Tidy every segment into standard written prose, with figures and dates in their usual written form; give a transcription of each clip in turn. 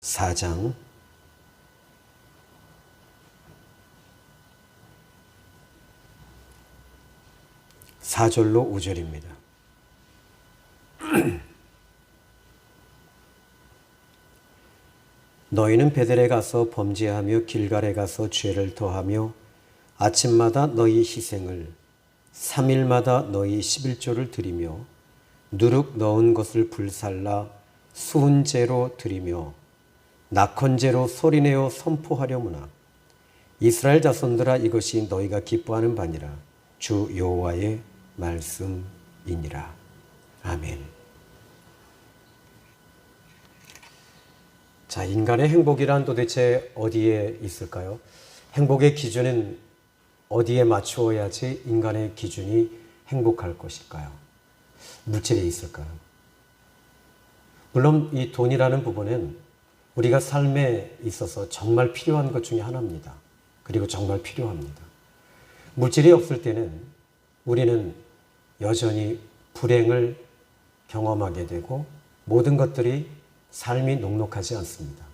4장 4절로 5절입니다. 너희는 베델에 가서 범죄하며 길갈에 가서 죄를 더하며 아침마다 너희 희생을 3일마다 너희 11조를 드리며 누룩 넣은 것을 불살라 수은제로 드리며 낙헌제로 소리내어 선포하려무나 이스라엘 자손들아 이것이 너희가 기뻐하는 바니라 주 여호와의 말씀이니라. 아멘. 자, 인간의 행복이란 도대체 어디에 있을까요? 행복의 기준은 어디에 맞추어야지 인간의 기준이 행복할 것일까요? 물질에 있을까요? 물론 이 돈이라는 부분은 우리가 삶에 있어서 정말 필요한 것 중에 하나입니다. 그리고 정말 필요합니다. 물질이 없을 때는 우리는 여전히 불행을 경험하게 되고 모든 것들이 삶이 녹록하지 않습니다.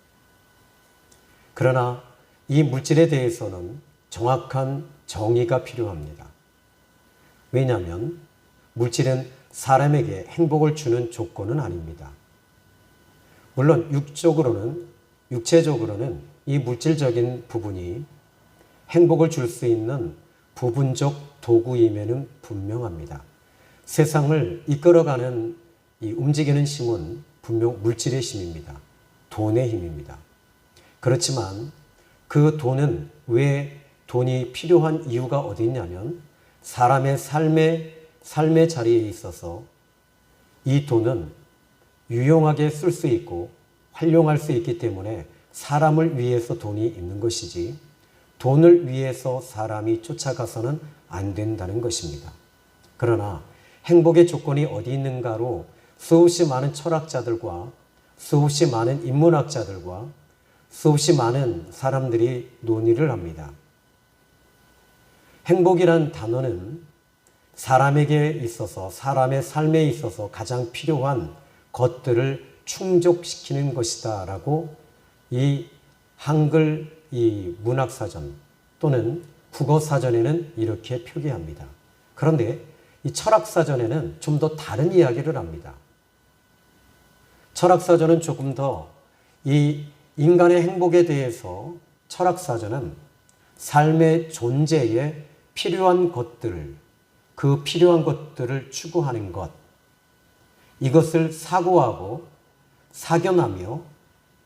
그러나 이 물질에 대해서는 정확한 정의가 필요합니다. 왜냐하면 물질은 사람에게 행복을 주는 조건은 아닙니다. 물론 육체적으로는 이 물질적인 부분이 행복을 줄 수 있는 부분적 도구임에는 분명합니다. 세상을 이끌어가는 이 움직이는 힘은 분명 물질의 힘입니다. 돈의 힘입니다. 그렇지만 그 돈은 왜 돈이 필요한 이유가 어디 있냐면 사람의 삶의 자리에 있어서 이 돈은 유용하게 쓸 수 있고 활용할 수 있기 때문에 사람을 위해서 돈이 있는 것이지 돈을 위해서 사람이 쫓아가서는 안 된다는 것입니다. 그러나 행복의 조건이 어디 있는가로 수없이 많은 철학자들과 수없이 많은 인문학자들과 수없이 많은 사람들이 논의를 합니다. 행복이란 단어는 사람에게 있어서 사람의 삶에 있어서 가장 필요한 것들을 충족시키는 것이다 라고 이 한글 이 문학사전 또는 국어사전에는 이렇게 표기합니다. 그런데 이 철학사전에는 좀 더 다른 이야기를 합니다. 철학사전은 조금 더 이 인간의 행복에 대해서 철학사전은 삶의 존재에 필요한 것들을 그 필요한 것들을 추구하는 것 이것을 사고하고 사견하며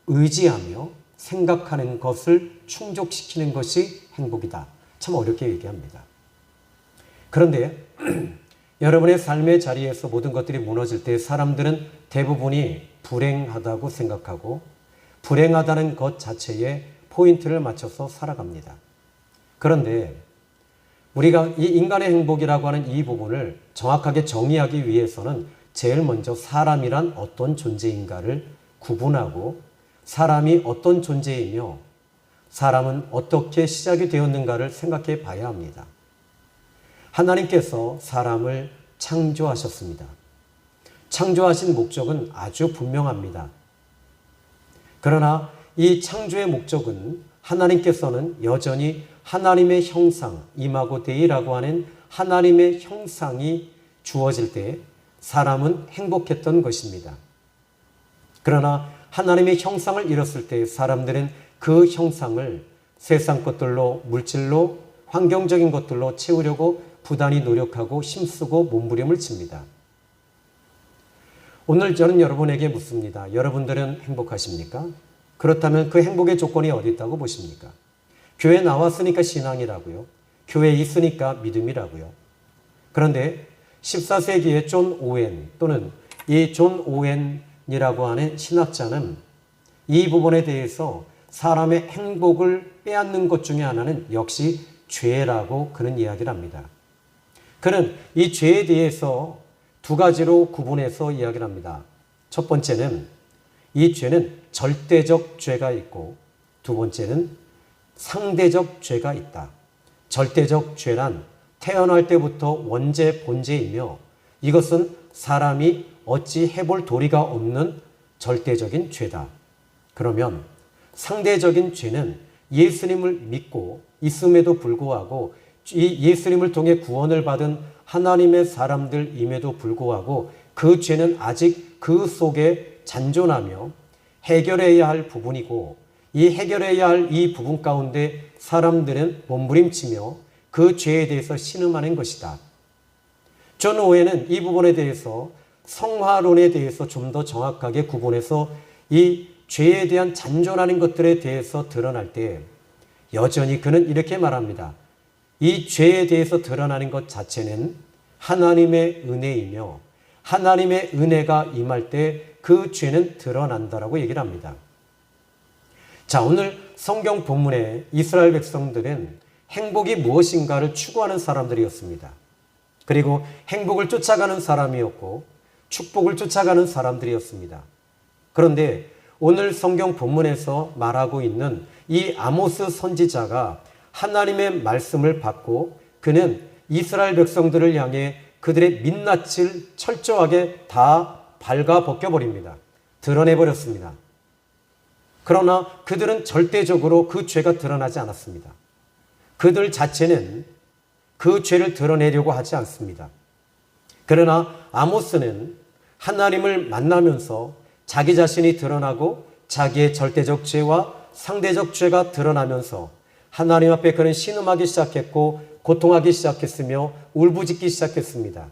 의지하며 생각하는 것을 충족시키는 것이 행복이다. 참 어렵게 얘기합니다. 그런데 여러분의 삶의 자리에서 모든 것들이 무너질 때 사람들은 대부분이 불행하다고 생각하고 불행하다는 것 자체에 포인트를 맞춰서 살아갑니다. 그런데 우리가 이 인간의 행복이라고 하는 이 부분을 정확하게 정의하기 위해서는 제일 먼저 사람이란 어떤 존재인가를 구분하고 사람이 어떤 존재이며 사람은 어떻게 시작이 되었는가를 생각해 봐야 합니다. 하나님께서 사람을 창조하셨습니다. 창조하신 목적은 아주 분명합니다. 그러나 이 창조의 목적은 하나님께서는 여전히 하나님의 형상, 이마고 데이라고 하는 하나님의 형상이 주어질 때 사람은 행복했던 것입니다. 그러나 하나님의 형상을 잃었을 때 사람들은 그 형상을 세상 것들로, 물질로, 환경적인 것들로 채우려고 부단히 노력하고 힘쓰고 몸부림을 칩니다. 오늘 저는 여러분에게 묻습니다. 여러분들은 행복하십니까? 그렇다면 그 행복의 조건이 어디 있다고 보십니까? 교회 나왔으니까 신앙이라고요. 교회에 있으니까 믿음이라고요. 그런데 14세기의 존 오웬 또는 이 존 오웬이라고 하는 신학자는 이 부분에 대해서 사람의 행복을 빼앗는 것 중에 하나는 역시 죄라고 그는 이야기를 합니다. 그는 이 죄에 대해서 두 가지로 구분해서 이야기를 합니다. 첫 번째는 이 죄는 절대적 죄가 있고 두 번째는 상대적 죄가 있다. 절대적 죄란 태어날 때부터 원죄 본죄이며 이것은 사람이 어찌 해볼 도리가 없는 절대적인 죄다. 그러면 상대적인 죄는 예수님을 믿고 있음에도 불구하고 이 예수님을 통해 구원을 받은 하나님의 사람들임에도 불구하고 그 죄는 아직 그 속에 잔존하며 해결해야 할 부분이고, 이 해결해야 할 이 부분 가운데 사람들은 몸부림치며 그 죄에 대해서 신음하는 것이다. 존 오웬은 이 부분에 대해서 성화론에 대해서 좀 더 정확하게 구분해서 이 죄에 대한 잔존하는 것들에 대해서 드러날 때 여전히 그는 이렇게 말합니다. 이 죄에 대해서 드러나는 것 자체는 하나님의 은혜이며 하나님의 은혜가 임할 때 그 죄는 드러난다라고 얘기를 합니다. 자, 오늘 성경 본문에 이스라엘 백성들은 행복이 무엇인가를 추구하는 사람들이었습니다. 그리고 행복을 쫓아가는 사람이었고 축복을 쫓아가는 사람들이었습니다. 그런데 오늘 성경 본문에서 말하고 있는 이 아모스 선지자가 하나님의 말씀을 받고 그는 이스라엘 백성들을 향해 그들의 민낯을 철저하게 다 발가벗겨버립니다. 드러내버렸습니다. 그러나 그들은 절대적으로 그 죄가 드러나지 않았습니다. 그들 자체는 그 죄를 드러내려고 하지 않습니다. 그러나 아모스는 하나님을 만나면서 자기 자신이 드러나고 자기의 절대적 죄와 상대적 죄가 드러나면서 하나님 앞에 그는 신음하기 시작했고 고통하기 시작했으며 울부짖기 시작했습니다.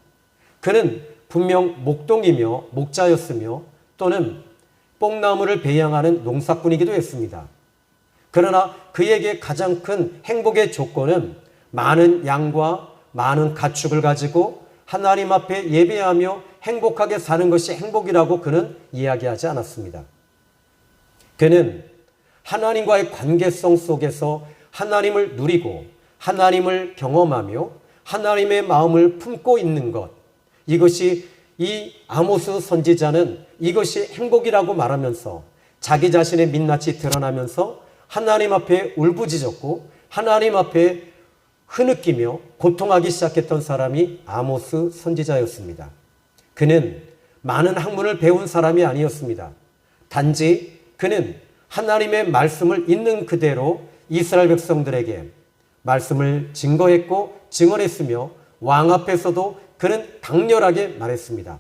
그는 분명 목동이며 목자였으며 또는 뽕나무를 배양하는 농사꾼이기도 했습니다. 그러나 그에게 가장 큰 행복의 조건은 많은 양과 많은 가축을 가지고 하나님 앞에 예배하며 행복하게 사는 것이 행복이라고 그는 이야기하지 않았습니다. 그는 하나님과의 관계성 속에서 하나님을 누리고 하나님을 경험하며 하나님의 마음을 품고 있는 것, 이것이 이 아모스 선지자는 이것이 행복이라고 말하면서 자기 자신의 민낯이 드러나면서 하나님 앞에 울부짖었고 하나님 앞에 흐느끼며 고통하기 시작했던 사람이 아모스 선지자였습니다. 그는 많은 학문을 배운 사람이 아니었습니다. 단지 그는 하나님의 말씀을 있는 그대로 이스라엘 백성들에게 말씀을 증거했고 증언했으며 왕 앞에서도 그는 강렬하게 말했습니다.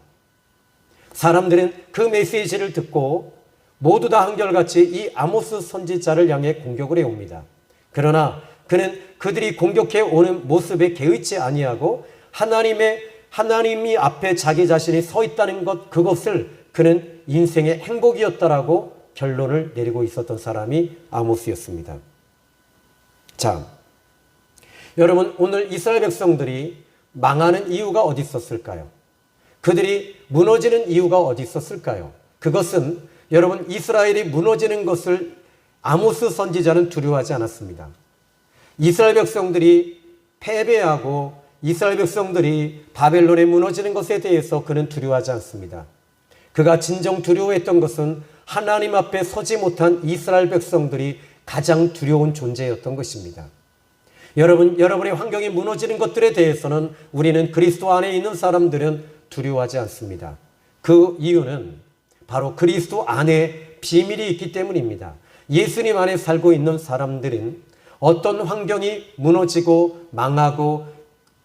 사람들은 그 메시지를 듣고 모두 다 한결같이 이 아모스 선지자를 향해 공격을 해옵니다. 그러나 그는 그들이 공격해 오는 모습에 개의치 아니하고 하나님이 앞에 자기 자신이 서 있다는 것, 그것을 그는 인생의 행복이었다라고 결론을 내리고 있었던 사람이 아모스였습니다. 자, 여러분, 오늘 이스라엘 백성들이 망하는 이유가 어디 있었을까요? 그들이 무너지는 이유가 어디 있었을까요? 그것은 여러분, 이스라엘이 무너지는 것을 아모스 선지자는 두려워하지 않았습니다. 이스라엘 백성들이 패배하고 이스라엘 백성들이 바벨론에 무너지는 것에 대해서 그는 두려워하지 않습니다. 그가 진정 두려워했던 것은 하나님 앞에 서지 못한 이스라엘 백성들이 가장 두려운 존재였던 것입니다. 여러분의 환경이 무너지는 것들에 대해서는 우리는 그리스도 안에 있는 사람들은 두려워하지 않습니다. 그 이유는 바로 그리스도 안에 비밀이 있기 때문입니다. 예수님 안에 살고 있는 사람들은 어떤 환경이 무너지고 망하고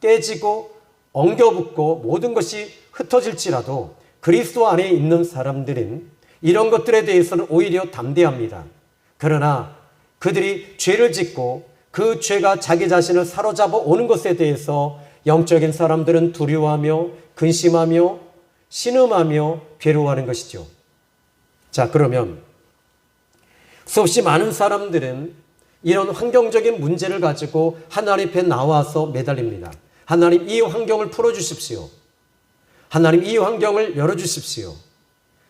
깨지고 엉겨붙고 모든 것이 흩어질지라도 그리스도 안에 있는 사람들은 이런 것들에 대해서는 오히려 담대합니다. 그러나 그들이 죄를 짓고 그 죄가 자기 자신을 사로잡아 오는 것에 대해서 영적인 사람들은 두려워하며 근심하며 신음하며 괴로워하는 것이죠. 자, 그러면 수없이 많은 사람들은 이런 환경적인 문제를 가지고 하나님 앞에 나와서 매달립니다. 하나님, 이 환경을 풀어주십시오. 하나님, 이 환경을 열어주십시오.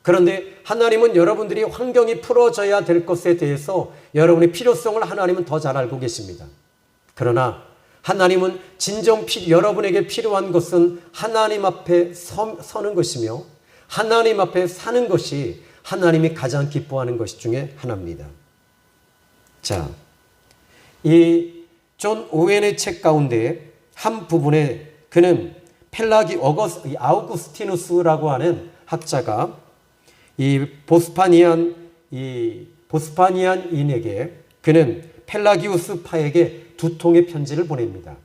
그런데 하나님은 여러분들이 환경이 풀어져야 될 것에 대해서 여러분의 필요성을 하나님은 더 잘 알고 계십니다. 그러나 하나님은 진정 여러분에게 필요한 것은 하나님 앞에 서는 것이며 하나님 앞에 사는 것이 하나님이 가장 기뻐하는 것 중에 하나입니다. 자, 이 존 오웬의 책 가운데 한 부분에 그는 펠라기 아우구스티누스라고 하는 학자가 이 보스파니안 이 보스파니안인에게 그는 펠라기우스 파에게 두 통의 편지를 보냅니다.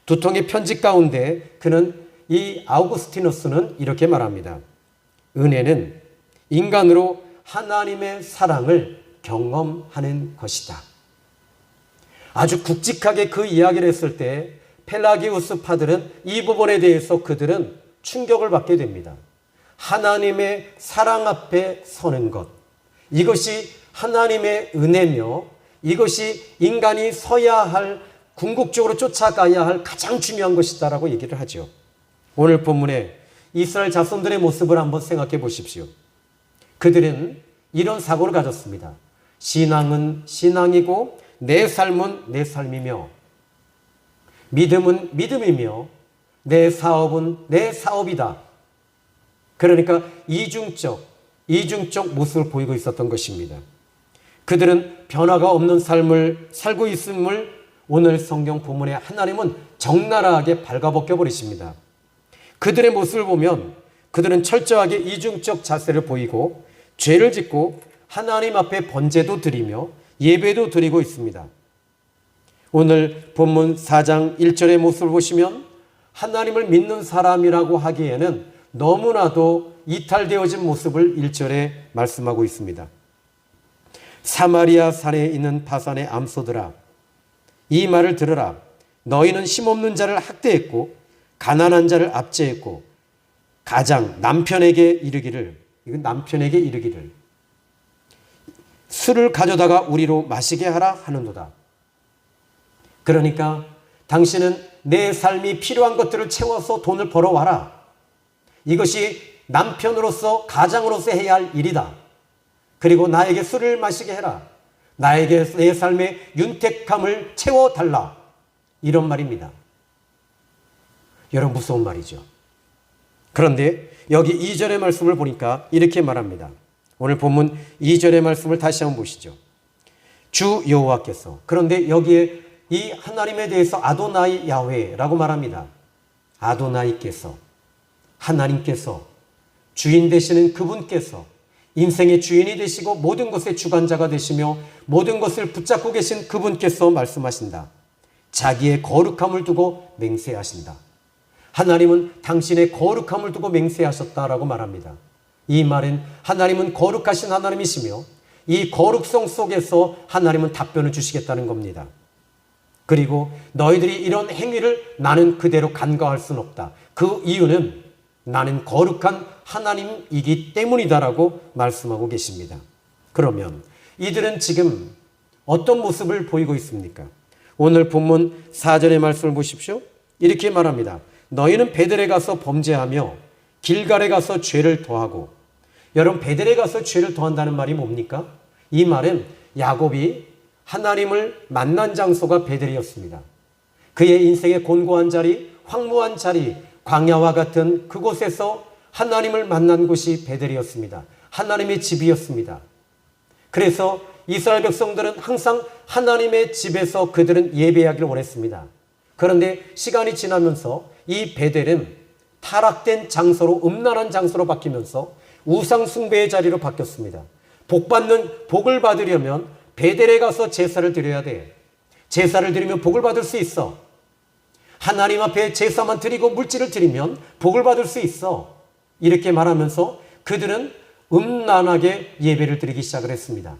두 통의 편지 가운데 그는 이 아우구스티누스는 이렇게 말합니다. 은혜는 인간으로 하나님의 사랑을 경험하는 것이다. 아주 굵직하게 그 이야기를 했을 때 펠라기우스 파들은 이 부분에 대해서 그들은 충격을 받게 됩니다. 하나님의 사랑 앞에 서는 것, 이것이 하나님의 은혜며 이것이 인간이 서야 할, 궁극적으로 쫓아가야 할 가장 중요한 것이다라고 얘기를 하죠. 오늘 본문에 이스라엘 자손들의 모습을 한번 생각해 보십시오. 그들은 이런 사고를 가졌습니다. 신앙은 신앙이고 내 삶은 내 삶이며 믿음은 믿음이며 내 사업은 내 사업이다. 그러니까 이중적 모습을 보이고 있었던 것입니다. 그들은 변화가 없는 삶을 살고 있음을 오늘 성경 본문에 하나님은 적나라하게 발가벗겨 버리십니다. 그들의 모습을 보면 그들은 철저하게 이중적 자세를 보이고 죄를 짓고 하나님 앞에 번제도 드리며 예배도 드리고 있습니다. 오늘 본문 4장 1절의 모습을 보시면 하나님을 믿는 사람이라고 하기에는 너무나도 이탈되어진 모습을 1절에 말씀하고 있습니다. 사마리아 산에 있는 바산의 암소들아, 이 말을 들으라. 너희는 힘없는 자를 학대했고 가난한 자를 압제했고 가장 남편에게 이르기를, 이건 남편에게 이르기를 술을 가져다가 우리로 마시게 하라 하는도다. 그러니까 당신은 내 삶이 필요한 것들을 채워서 돈을 벌어와라. 이것이 남편으로서 가장으로서 해야 할 일이다. 그리고 나에게 술을 마시게 해라. 나에게 내 삶의 윤택함을 채워달라. 이런 말입니다. 여러분, 무서운 말이죠. 그런데 여기 2절의 말씀을 보니까 이렇게 말합니다. 오늘 본문 2절의 말씀을 다시 한번 보시죠. 주 여호와께서, 그런데 여기에 이 하나님에 대해서 아도나이 야훼라고 말합니다. 아도나이께서, 하나님께서, 주인 되시는 그분께서, 인생의 주인이 되시고 모든 것의 주관자가 되시며 모든 것을 붙잡고 계신 그분께서 말씀하신다. 자기의 거룩함을 두고 맹세하신다. 하나님은 당신의 거룩함을 두고 맹세하셨다라고 말합니다. 이 말은 하나님은 거룩하신 하나님이시며 이 거룩성 속에서 하나님은 답변을 주시겠다는 겁니다. 그리고 너희들이 이런 행위를 나는 그대로 간과할 수는 없다. 그 이유는 나는 거룩한 하나님이기 때문이다라고 말씀하고 계십니다. 그러면 이들은 지금 어떤 모습을 보이고 있습니까? 오늘 본문 4절의 말씀을 보십시오. 이렇게 말합니다. 너희는 베델에 가서 범죄하며 길갈에 가서 죄를 더하고. 여러분, 베델에 가서 죄를 더한다는 말이 뭡니까? 이 말은 야곱이 하나님을 만난 장소가 베델이었습니다. 그의 인생의 곤고한 자리, 황무한 자리, 광야와 같은 그곳에서 하나님을 만난 곳이 베델이었습니다. 하나님의 집이었습니다. 그래서 이스라엘 백성들은 항상 하나님의 집에서 그들은 예배하기를 원했습니다. 그런데 시간이 지나면서 이 베델은 타락된 장소로, 음란한 장소로 바뀌면서 우상 숭배의 자리로 바뀌었습니다. 복을 받으려면 베델에 가서 제사를 드려야 돼. 제사를 드리면 복을 받을 수 있어. 하나님 앞에 제사만 드리고 물질을 드리면 복을 받을 수 있어. 이렇게 말하면서 그들은 음란하게 예배를 드리기 시작을 했습니다.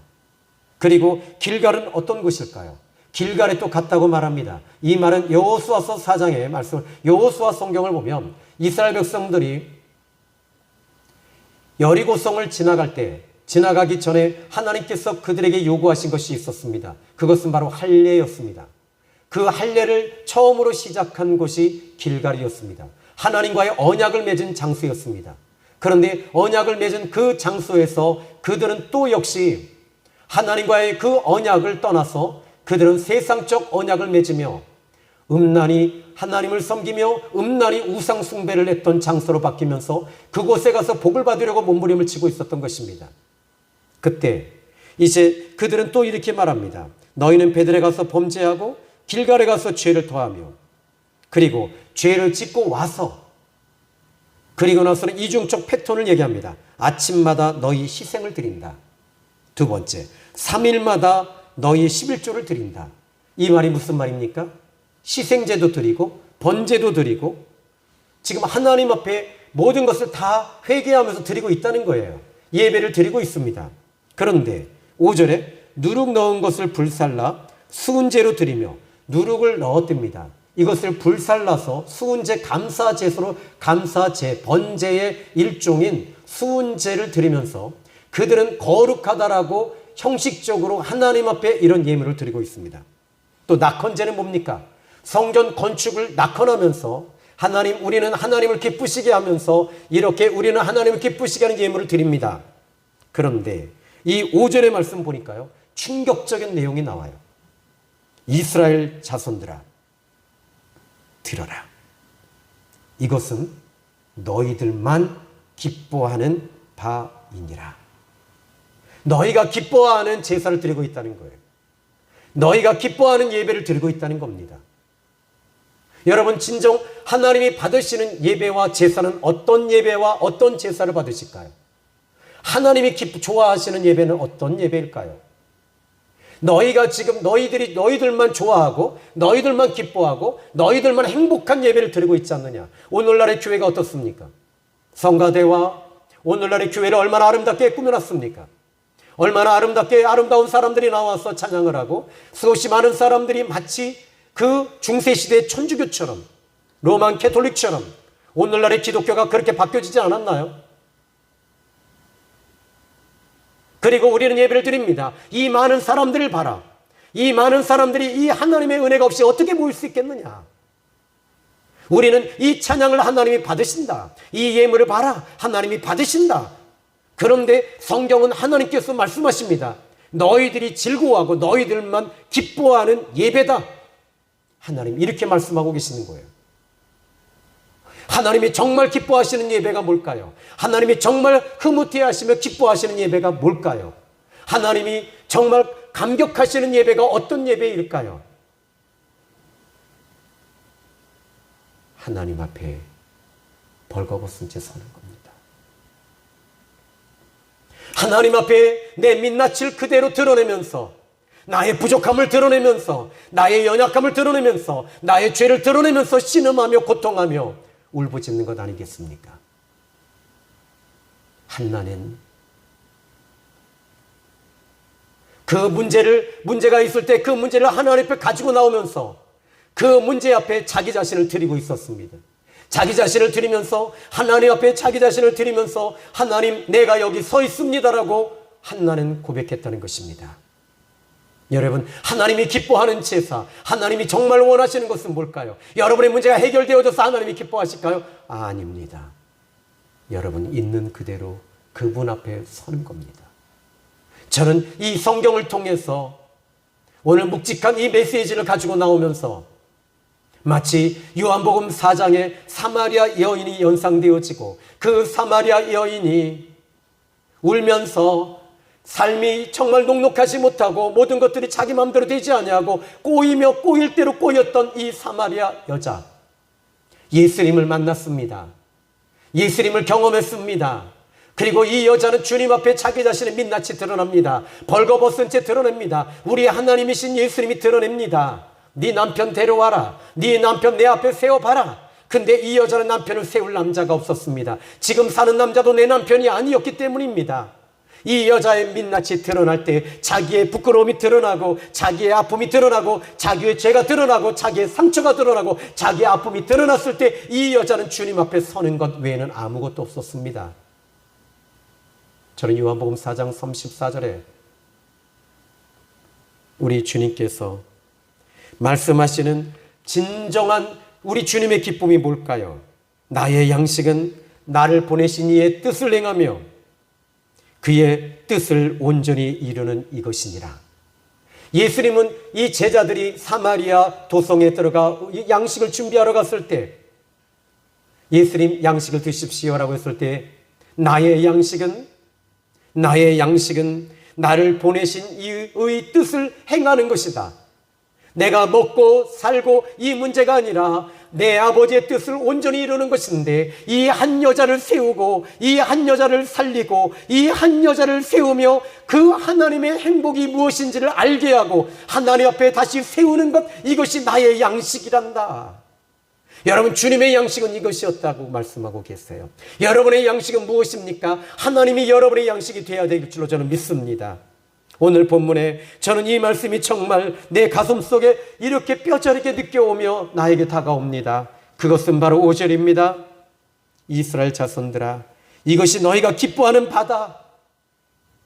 그리고 길갈은 어떤 곳일까요? 길갈에 또 갔다고 말합니다. 이 말은 여호수아서 4장의 말씀, 여호수아 성경을 보면 이스라엘 백성들이 여리고성을 지나가기 전에 하나님께서 그들에게 요구하신 것이 있었습니다. 그것은 바로 할례였습니다. 그 할례를 처음으로 시작한 곳이 길갈이었습니다. 하나님과의 언약을 맺은 장소였습니다. 그런데 언약을 맺은 그 장소에서 그들은 또 역시 하나님과의 그 언약을 떠나서 그들은 세상적 언약을 맺으며 음란히 하나님을 섬기며 음란히 우상 숭배를 했던 장소로 바뀌면서 그곳에 가서 복을 받으려고 몸부림을 치고 있었던 것입니다. 그때 이제 그들은 또 이렇게 말합니다. 너희는 베델에 가서 범죄하고 길갈에 가서 죄를 더하며, 그리고 죄를 짓고 와서, 그리고 나서는 이중적 패턴을 얘기합니다. 아침마다 너희 희생을 드린다. 두 번째, 3일마다 너희의 11조를 드린다. 이 말이 무슨 말입니까? 희생제도 드리고 번제도 드리고 지금 하나님 앞에 모든 것을 다 회개하면서 드리고 있다는 거예요. 예배를 드리고 있습니다. 그런데 5절에 누룩 넣은 것을 불살라 수은제로 드리며, 누룩을 넣었답니다. 이것을 불살라서 수은제, 감사제소로, 감사제, 번제의 일종인 수은제를 드리면서 그들은 거룩하다라고 형식적으로 하나님 앞에 이런 예물을 드리고 있습니다. 또 낙헌제는 뭡니까? 성전 건축을 낙헌하면서 하나님, 우리는 하나님을 기쁘시게 하면서 이렇게 우리는 하나님을 기쁘시게 하는 예물을 드립니다. 그런데 이 5절의 말씀 보니까요, 충격적인 내용이 나와요. 이스라엘 자손들아, 들어라. 이것은 너희들만 기뻐하는 바이니라. 너희가 기뻐하는 제사를 드리고 있다는 거예요. 너희가 기뻐하는 예배를 드리고 있다는 겁니다. 여러분, 진정 하나님이 받으시는 예배와 제사는 어떤 예배와 어떤 제사를 받으실까요? 하나님이 좋아하시는 예배는 어떤 예배일까요? 너희가 지금 너희들만 좋아하고 너희들만 기뻐하고 너희들만 행복한 예배를 드리고 있지 않느냐? 오늘날의 교회가 어떻습니까? 성가대와 오늘날의 교회를 얼마나 아름답게 꾸며놨습니까? 얼마나 아름다운 사람들이 나와서 찬양을 하고 수없이 많은 사람들이 마치 그 중세시대의 천주교처럼, 로만 캐톨릭처럼 오늘날의 기독교가 그렇게 바뀌어지지 않았나요? 그리고 우리는 예배를 드립니다. 이 많은 사람들을 봐라. 이 많은 사람들이 이 하나님의 은혜가 없이 어떻게 모일 수 있겠느냐? 우리는 이 찬양을 하나님이 받으신다. 이 예물을 봐라. 하나님이 받으신다. 그런데 성경은 하나님께서 말씀하십니다. 너희들이 즐거워하고 너희들만 기뻐하는 예배다. 하나님 이렇게 말씀하고 계시는 거예요. 하나님이 정말 기뻐하시는 예배가 뭘까요? 하나님이 정말 흐뭇해하시며 기뻐하시는 예배가 뭘까요? 하나님이 정말 감격하시는 예배가 어떤 예배일까요? 하나님 앞에 벌거벗은 채 서는 겁니다. 하나님 앞에 내 민낯을 그대로 드러내면서, 나의 부족함을 드러내면서, 나의 연약함을 드러내면서, 나의 죄를 드러내면서 신음하며 고통하며 울부짖는 것 아니겠습니까? 한나는 그 문제가 있을 때 그 문제를 하나님 앞에 가지고 나오면서 그 문제 앞에 자기 자신을 드리고 있었습니다. 자기 자신을 드리면서, 하나님 앞에 자기 자신을 드리면서, 하나님 내가 여기 서 있습니다라고 한나는 고백했다는 것입니다. 여러분, 하나님이 기뻐하는 제사, 하나님이 정말 원하시는 것은 뭘까요? 여러분의 문제가 해결되어져서 하나님이 기뻐하실까요? 아닙니다. 여러분 있는 그대로 그분 앞에 서는 겁니다. 저는 이 성경을 통해서 오늘 묵직한 이 메시지를 가지고 나오면서 마치 요한복음 4장에 사마리아 여인이 연상되어지고 그 사마리아 여인이 울면서 삶이 정말 녹록하지 못하고 모든 것들이 자기 마음대로 되지 아니하고 꼬이며 꼬일 대로 꼬였던 이 사마리아 여자, 예수님을 만났습니다. 예수님을 경험했습니다. 그리고 이 여자는 주님 앞에 자기 자신의 민낯이 드러납니다. 벌거벗은 채 드러냅니다. 우리 하나님이신 예수님이 드러냅니다. 네 남편 데려와라. 네 남편 내 앞에 세워봐라. 근데 이 여자는 남편을 세울 남자가 없었습니다. 지금 사는 남자도 내 남편이 아니었기 때문입니다. 이 여자의 민낯이 드러날 때 자기의 부끄러움이 드러나고 자기의 아픔이 드러나고 자기의 죄가 드러나고 자기의 상처가 드러나고 자기의 아픔이 드러났을 때 이 여자는 주님 앞에 서는 것 외에는 아무것도 없었습니다. 저는 요한복음 4장 34절에 우리 주님께서 말씀하시는 진정한 우리 주님의 기쁨이 뭘까요? 나의 양식은 나를 보내신 이의 뜻을 행하며 그의 뜻을 온전히 이루는 이것이니라. 예수님은 이 제자들이 사마리아 도성에 들어가 양식을 준비하러 갔을 때 예수님 양식을 드십시오라고 했을 때 나의 양식은 나를 보내신 이의 뜻을 행하는 것이다. 내가 먹고 살고 이 문제가 아니라 내 아버지의 뜻을 온전히 이루는 것인데, 이 한 여자를 세우고 이 한 여자를 살리고 이 한 여자를 세우며 그 하나님의 행복이 무엇인지를 알게 하고 하나님 앞에 다시 세우는 것, 이것이 나의 양식이란다. 여러분, 주님의 양식은 이것이었다고 말씀하고 계세요. 여러분의 양식은 무엇입니까? 하나님이 여러분의 양식이 되어야 될 줄로 저는 믿습니다. 오늘 본문에 저는 이 말씀이 정말 내 가슴 속에 이렇게 뼈저리게 느껴오며 나에게 다가옵니다. 그것은 바로 5절입니다. 이스라엘 자손들아, 이것이 너희가 기뻐하는 바다.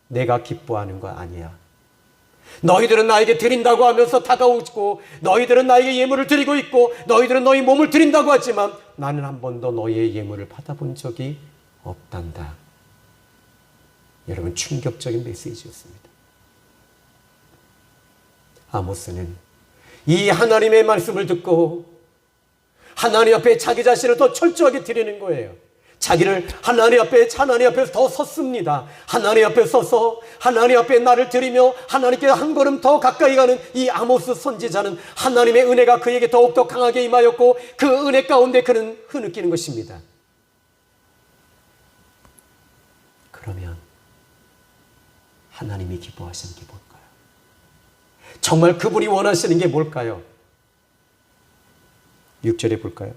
내가 기뻐하는 거 아니야. 너희들은 나에게 드린다고 하면서 다가오고, 너희들은 나에게 예물을 드리고 있고, 너희들은 너희 몸을 드린다고 하지만 나는 한 번도 너희의 예물을 받아본 적이 없단다. 여러분, 충격적인 메시지였습니다. 아모스는 이 하나님의 말씀을 듣고 하나님 앞에 자기 자신을 더 철저하게 드리는 거예요. 자기를 하나님 앞에 더 섰습니다. 하나님 앞에 서서 하나님 앞에 나를 드리며 하나님께 한 걸음 더 가까이 가는 이 아모스 선지자는 하나님의 은혜가 그에게 더욱더 강하게 임하였고, 그 은혜 가운데 그는 흐느끼는 것입니다. 그러면 하나님이 기뻐하시는 게 뭘까요? 정말 그분이 원하시는 게 뭘까요? 6절에 볼까요?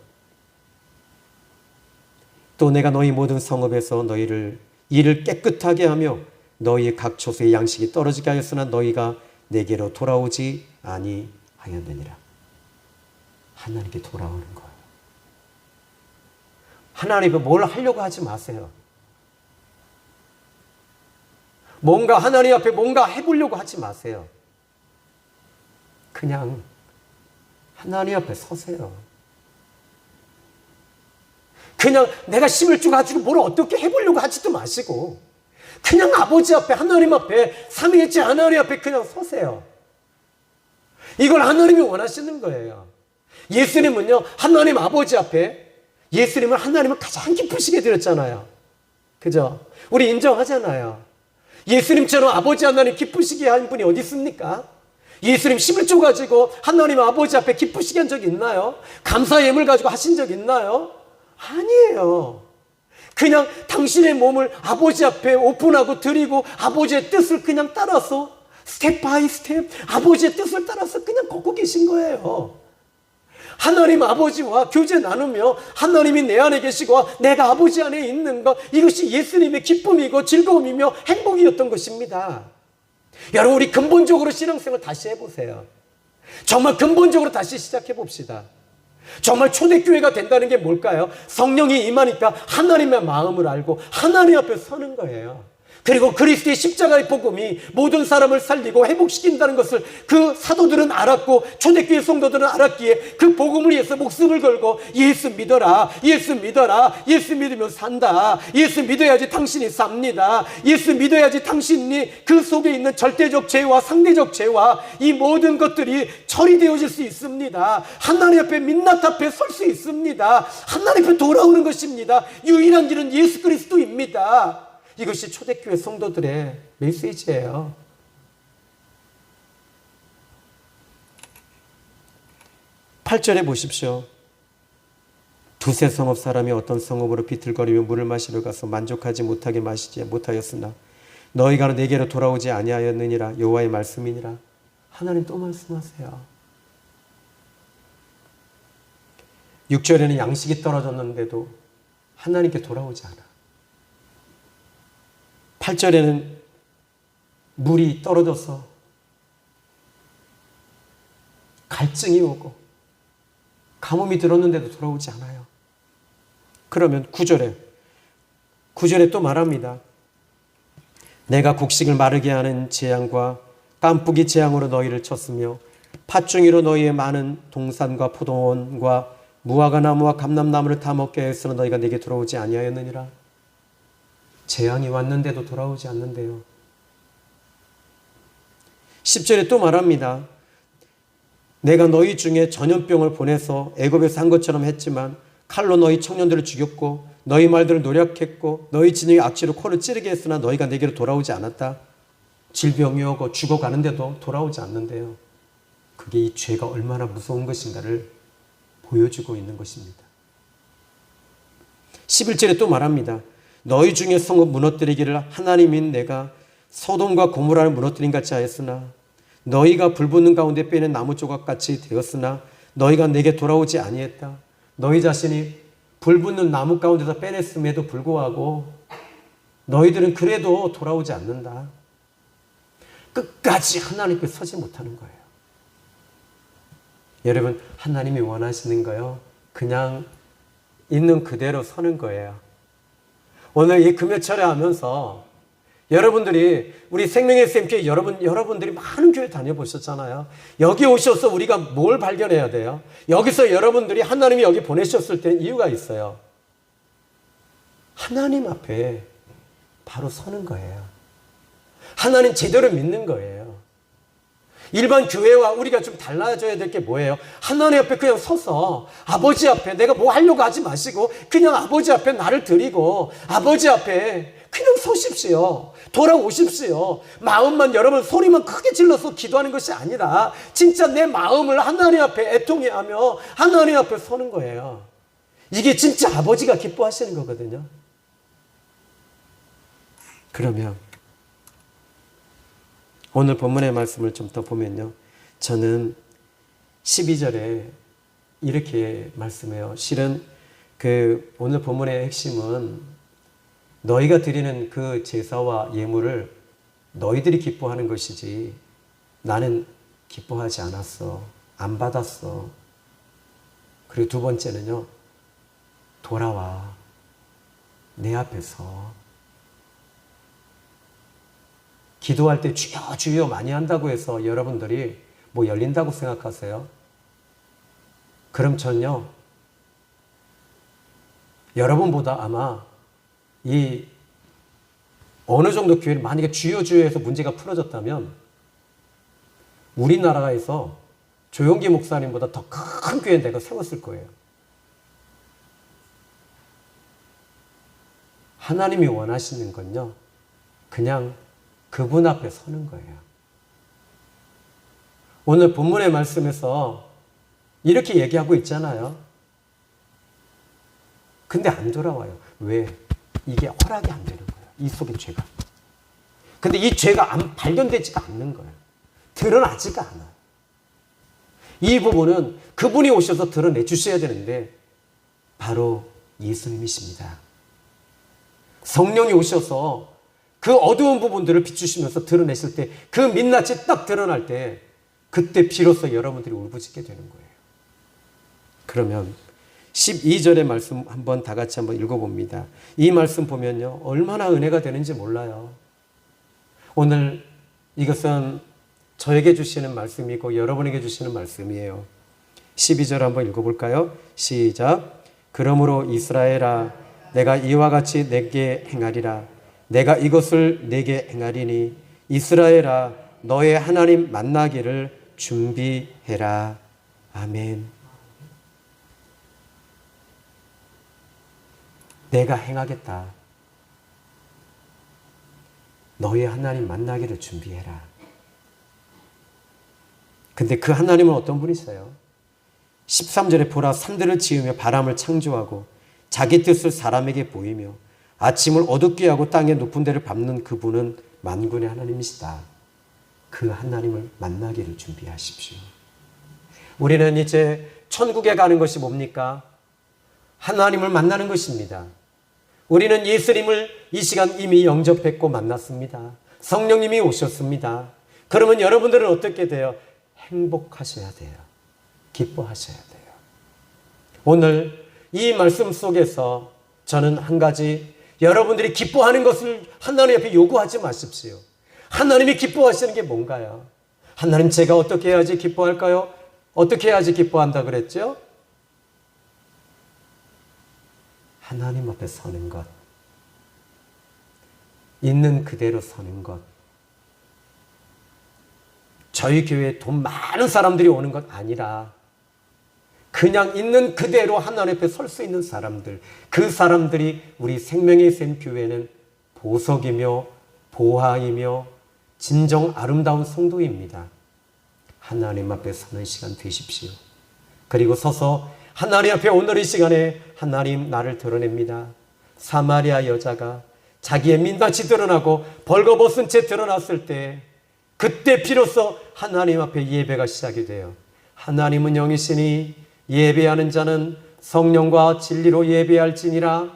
또 내가 너희 모든 성읍에서 너희를 일을 깨끗하게 하며 너희의 각 초소의 양식이 떨어지게 하였으나 너희가 내게로 돌아오지 아니하였느니라. 하나님께 돌아오는 거예요. 하나님께 뭘 하려고 하지 마세요. 뭔가 하나님 앞에 뭔가 해보려고 하지 마세요. 그냥 하나님 앞에 서세요. 그냥 내가 힘을 주 가지고 뭘 어떻게 해보려고 하지도 마시고 그냥 아버지 앞에, 하나님 앞에, 삼위일체 하나님 앞에 그냥 서세요. 이걸 하나님이 원하시는 거예요. 예수님은요, 하나님 아버지 앞에, 예수님은 하나님을 가장 기쁘시게 드렸잖아요. 그죠? 우리 인정하잖아요. 예수님처럼 아버지 하나님 기쁘시게 한 분이 어디 있습니까? 예수님 힘을 줘가지고 하나님 아버지 앞에 기쁘시게 한 적이 있나요? 감사 예물 가지고 하신 적 있나요? 아니에요. 그냥 당신의 몸을 아버지 앞에 오픈하고 드리고 아버지의 뜻을 그냥 따라서 스텝 바이 스텝 아버지의 뜻을 따라서 그냥 걷고 계신 거예요. 하나님 아버지와 교제 나누며 하나님이 내 안에 계시고 내가 아버지 안에 있는 것, 이것이 예수님의 기쁨이고 즐거움이며 행복이었던 것입니다. 여러분, 우리 근본적으로 신앙생활 다시 해보세요. 정말 근본적으로 다시 시작해 봅시다. 정말 초대교회가 된다는 게 뭘까요? 성령이 임하니까 하나님의 마음을 알고 하나님 앞에 서는 거예요. 그리고 그리스도의 십자가의 복음이 모든 사람을 살리고 회복시킨다는 것을 그 사도들은 알았고 초대교회 성도들은 알았기에 그 복음을 위해서 목숨을 걸고 예수 믿어라, 예수 믿어라, 예수 믿으면 산다, 예수 믿어야지 당신이 삽니다, 예수 믿어야지 당신이 그 속에 있는 절대적 죄와 상대적 죄와 이 모든 것들이 처리되어질 수 있습니다. 하나님 앞에 민낯 앞에 설 수 있습니다. 하나님 앞에 돌아오는 것입니다. 유일한 길은 예수 그리스도입니다. 이것이 초대교회 성도들의 메시지예요. 8절에 보십시오. 두세 성읍 사람이 어떤 성읍으로 비틀거리며 물을 마시러 가서 만족하지 못하게 마시지 못하였으나 너희가 내게로 돌아오지 아니하였느니라. 여호와의 말씀이니라. 하나님 또 말씀하세요. 6절에는 양식이 떨어졌는데도 하나님께 돌아오지 않아. 8절에는 물이 떨어져서 갈증이 오고 가뭄이 들었는데도 돌아오지 않아요. 그러면 9절에 또 말합니다. 내가 곡식을 마르게 하는 재앙과 깐뿌기 재앙으로 너희를 쳤으며 팥중이로 너희의 많은 동산과 포도원과 무화과나무와 감람나무를 다 먹게 하였으나 너희가 내게 돌아오지 아니하였느니라. 재앙이 왔는데도 돌아오지 않는데요. 10절에 또 말합니다. 내가 너희 중에 전염병을 보내서 애굽에서 한 것처럼 했지만 칼로 너희 청년들을 죽였고 너희 말들을 노력했고 너희 진영의 악취로 코를 찌르게 했으나 너희가 내게로 돌아오지 않았다. 질병이 오고 죽어가는데도 돌아오지 않는데요. 그게 이 죄가 얼마나 무서운 것인가를 보여주고 있는 것입니다. 11절에 또 말합니다. 너희 중에 성읍 무너뜨리기를 하나님인 내가 소돔과 고모라를 무너뜨린 같이 하였으나 너희가 불 붙는 가운데 빼낸 나무 조각같이 되었으나 너희가 내게 돌아오지 아니했다. 너희 자신이 불 붙는 나무 가운데서 빼냈음에도 불구하고 너희들은 그래도 돌아오지 않는다. 끝까지 하나님께 서지 못하는 거예요. 여러분, 하나님이 원하시는 거요, 그냥 있는 그대로 서는 거예요. 오늘 이 금요철에 하면서 여러분들이 우리 생명의 샘교회 여러분들이 많은 교회 다녀보셨잖아요. 여기 오셔서 우리가 뭘 발견해야 돼요? 여기서 여러분들이 하나님이 여기 보내셨을 때 이유가 있어요. 하나님 앞에 바로 서는 거예요. 하나님 제대로 믿는 거예요. 일반 교회와 우리가 좀 달라져야 될 게 뭐예요? 하나님 앞에 그냥 서서 아버지 앞에 내가 뭐 하려고 하지 마시고 그냥 아버지 앞에 나를 드리고 아버지 앞에 그냥 서십시오. 돌아오십시오. 마음만 여러분 소리만 크게 질러서 기도하는 것이 아니라 진짜 내 마음을 하나님 앞에 애통해하며 하나님 앞에 서는 거예요. 이게 진짜 아버지가 기뻐하시는 거거든요. 그러면 오늘 본문의 말씀을 좀 더 보면요. 저는 12절에 이렇게 말씀해요. 실은 오늘 본문의 핵심은 너희가 드리는 그 제사와 예물을 너희들이 기뻐하는 것이지 나는 기뻐하지 않았어. 안 받았어. 그리고 두 번째는요. 돌아와. 내 앞에서. 기도할 때 주여 주여 많이 한다고 해서 여러분들이 뭐 열린다고 생각하세요? 그럼 전요. 여러분보다 아마 이 어느 정도 교회를 만약에 주여 주여 해서 문제가 풀어졌다면 우리나라에서 조용기 목사님보다 더 큰 교회 내가 세웠을 거예요. 하나님이 원하시는 건요. 그냥 그분 앞에 서는 거예요. 오늘 본문의 말씀에서 이렇게 얘기하고 있잖아요. 근데 안 돌아와요. 왜? 이게 허락이 안 되는 거예요. 이 속에 죄가. 근데 이 죄가 발견되지가 않는 거예요. 드러나지가 않아요. 이 부분은 그분이 오셔서 드러내 주셔야 되는데 바로 예수님이십니다. 성령이 오셔서 그 어두운 부분들을 비추시면서 드러내실 때 그 민낯이 딱 드러날 때 그때 비로소 여러분들이 울부짖게 되는 거예요. 그러면 12절의 말씀 한번 다 같이 한번 읽어봅니다. 이 말씀 보면요. 얼마나 은혜가 되는지 몰라요. 오늘 이것은 저에게 주시는 말씀이고 여러분에게 주시는 말씀이에요. 12절 한번 읽어볼까요? 시작. 그러므로 이스라엘아 내가 이와 같이 내게 행하리라. 내가 이것을 내게 행하리니 이스라엘아 너의 하나님 만나기를 준비해라. 아멘. 내가 행하겠다. 너의 하나님 만나기를 준비해라. 근데 그 하나님은 어떤 분이세요? 13절에 보라 산들을 지으며 바람을 창조하고 자기 뜻을 사람에게 보이며 아침을 어둡게 하고 땅의 높은 데를 밟는 그분은 만군의 하나님이시다. 그 하나님을 만나기를 준비하십시오. 우리는 이제 천국에 가는 것이 뭡니까? 하나님을 만나는 것입니다. 우리는 예수님을 이 시간 이미 영접했고 만났습니다. 성령님이 오셨습니다. 그러면 여러분들은 어떻게 돼요? 행복하셔야 돼요. 기뻐하셔야 돼요. 오늘 이 말씀 속에서 저는 한 가지 여러분들이 기뻐하는 것을 하나님 앞에 요구하지 마십시오. 하나님이 기뻐하시는 게 뭔가요? 하나님 제가 어떻게 해야지 기뻐할까요? 어떻게 해야지 기뻐한다 그랬죠? 하나님 앞에 서는 것. 있는 그대로 서는 것. 저희 교회에 돈 많은 사람들이 오는 것 아니라 그냥 있는 그대로 하나님 앞에 설 수 있는 사람들, 그 사람들이 우리 생명의 샘 교회는 보석이며 보화이며 진정 아름다운 성도입니다. 하나님 앞에 서는 시간 되십시오. 그리고 서서 하나님 앞에 오늘 이 시간에 하나님 나를 드러냅니다. 사마리아 여자가 자기의 민낯이 드러나고 벌거벗은 채 드러났을 때, 그때 비로소 하나님 앞에 예배가 시작이 돼요. 하나님은 영이시니 예배하는 자는 성령과 진리로 예배할지니라.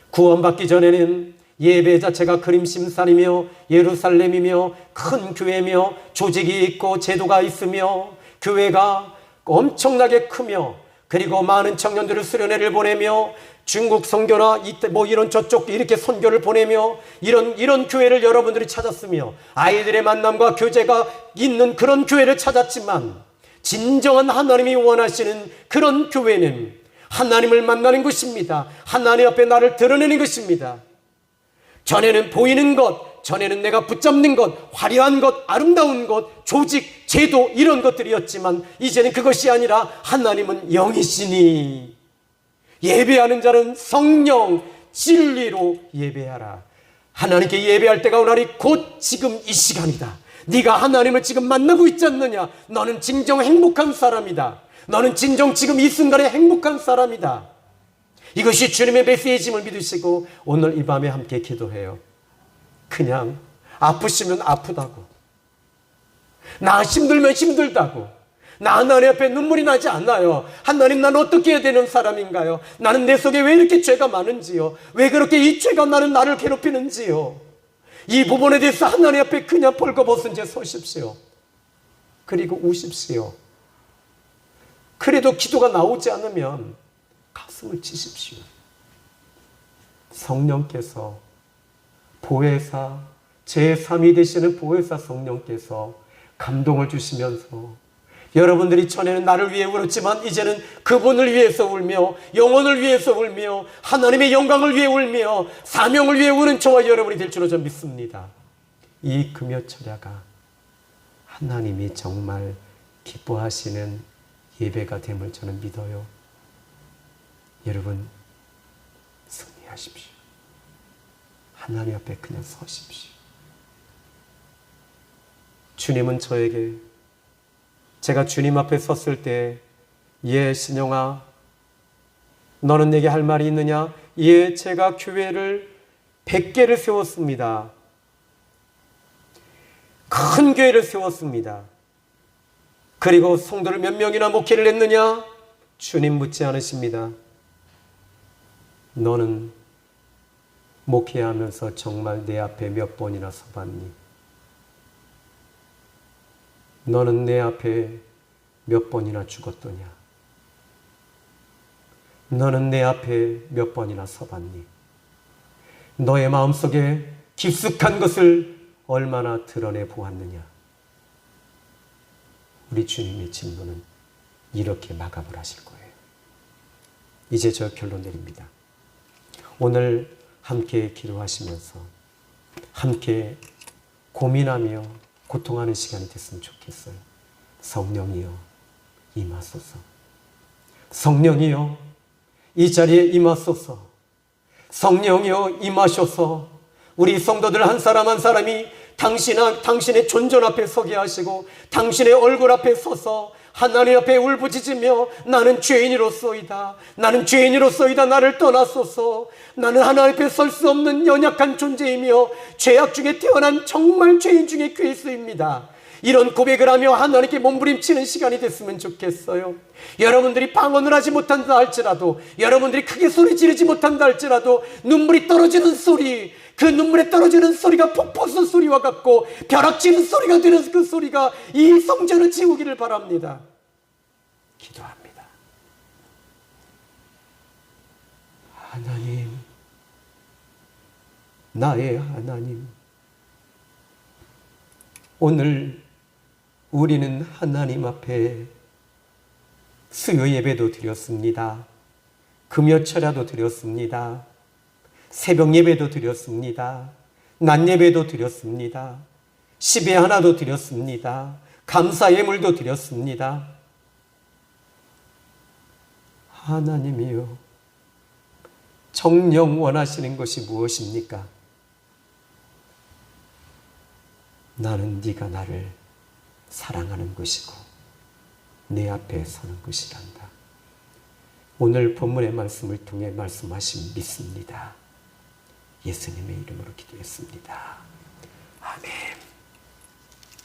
구원받기 전에는 예배 자체가 그림심산이며 예루살렘이며 큰 교회며 조직이 있고 제도가 있으며 교회가 엄청나게 크며, 그리고 많은 청년들을 수련회를 보내며 중국 선교나 이런 저쪽 이렇게 선교를 보내며 이런 교회를 여러분들이 찾았으며 아이들의 만남과 교제가 있는 그런 교회를 찾았지만, 진정한 하나님이 원하시는 그런 교회는 하나님을 만나는 것입니다. 하나님 앞에 나를 드러내는 것입니다. 전에는 보이는 것, 전에는 내가 붙잡는 것, 화려한 것, 아름다운 것, 조직, 제도 이런 것들이었지만 이제는 그것이 아니라 하나님은 영이시니 예배하는 자는 성령, 진리로 예배하라. 하나님께 예배할 때가 오나니 곧 지금 이 시간이다. 네가 하나님을 지금 만나고 있지 않느냐? 너는 진정 행복한 사람이다. 너는 진정 지금 이 순간에 행복한 사람이다. 이것이 주님의 메시지임을 믿으시고 오늘 이 밤에 함께 기도해요. 그냥 아프시면 아프다고, 나 힘들면 힘들다고, 나 하나님 앞에 눈물이 나지 않아요. 하나님, 나는 어떻게 해야 되는 사람인가요? 나는 내 속에 왜 이렇게 죄가 많은지요? 왜 그렇게 이 죄가 나를 괴롭히는지요? 이 부분에 대해서 하나님 앞에 그냥 벌거벗은 채 서십시오. 그리고 우십시오. 그래도 기도가 나오지 않으면 가슴을 치십시오. 성령께서, 보혜사, 제3위 되시는 보혜사 성령께서 감동을 주시면서, 여러분들이 전에는 나를 위해 울었지만 이제는 그분을 위해서 울며 영혼을 위해서 울며 하나님의 영광을 위해 울며 사명을 위해 우는 저와 여러분이 될 줄로 전 믿습니다. 이 금요철야가 하나님이 정말 기뻐하시는 예배가 됨을 저는 믿어요. 여러분, 승리하십시오. 하나님 앞에 그냥 서십시오. 주님은 저에게, 제가 주님 앞에 섰을 때, 예, 신영아, 너는 내게 할 말이 있느냐? 예, 제가 교회를 100개를 세웠습니다. 큰 교회를 세웠습니다. 그리고 성도를 몇 명이나 목회를 했느냐? 주님 묻지 않으십니다. 너는 목회하면서 정말 내 앞에 몇 번이나 서봤니? 너는 내 앞에 몇 번이나 죽었더냐? 너는 내 앞에 몇 번이나 서봤니? 너의 마음속에 깊숙한 것을 얼마나 드러내 보았느냐? 우리 주님의 질문은 이렇게 마감을 하실 거예요. 이제 저 결론 내립니다. 오늘 함께 기도하시면서 함께 고민하며 고통하는 시간이 됐으면 좋겠어요. 성령이여 임하소서. 성령이여 이 자리에 임하소서. 성령이여 임하셔서 우리 성도들 한 사람 한 사람이 당신의 존전 앞에 서게 하시고 당신의 얼굴 앞에 서서 하나님 앞에 울부짖으며 나는 죄인으로소이다. 나는 죄인으로소이다. 나를 떠나소서. 나는 하나님 앞에 설 수 없는 연약한 존재이며 죄악 중에 태어난 정말 죄인 중에 괴수입니다. 이런 고백을 하며 하나님께 몸부림치는 시간이 됐으면 좋겠어요. 여러분들이 방언을 하지 못한다 할지라도, 여러분들이 크게 소리 지르지 못한다 할지라도 눈물이 떨어지는 소리, 그 눈물에 떨어지는 소리가 폭포수 소리와 같고 벼락치는 소리가 되는 그 소리가 이 성전을 지우기를 바랍니다. 기도합니다. 하나님, 나의 하나님, 오늘 우리는 하나님 앞에 수요 예배도 드렸습니다. 금요철야도 드렸습니다. 새벽 예배도 드렸습니다. 낮 예배도 드렸습니다. 10의 하나도 드렸습니다. 감사 예물도 드렸습니다. 하나님이요, 정녕 원하시는 것이 무엇입니까? 나는 네가 나를 사랑하는 것이고 내 앞에 서는 것이란다. 오늘 본문의 말씀을 통해 말씀하신 믿습니다. 예수님의 이름으로 기도했습니다. 아멘.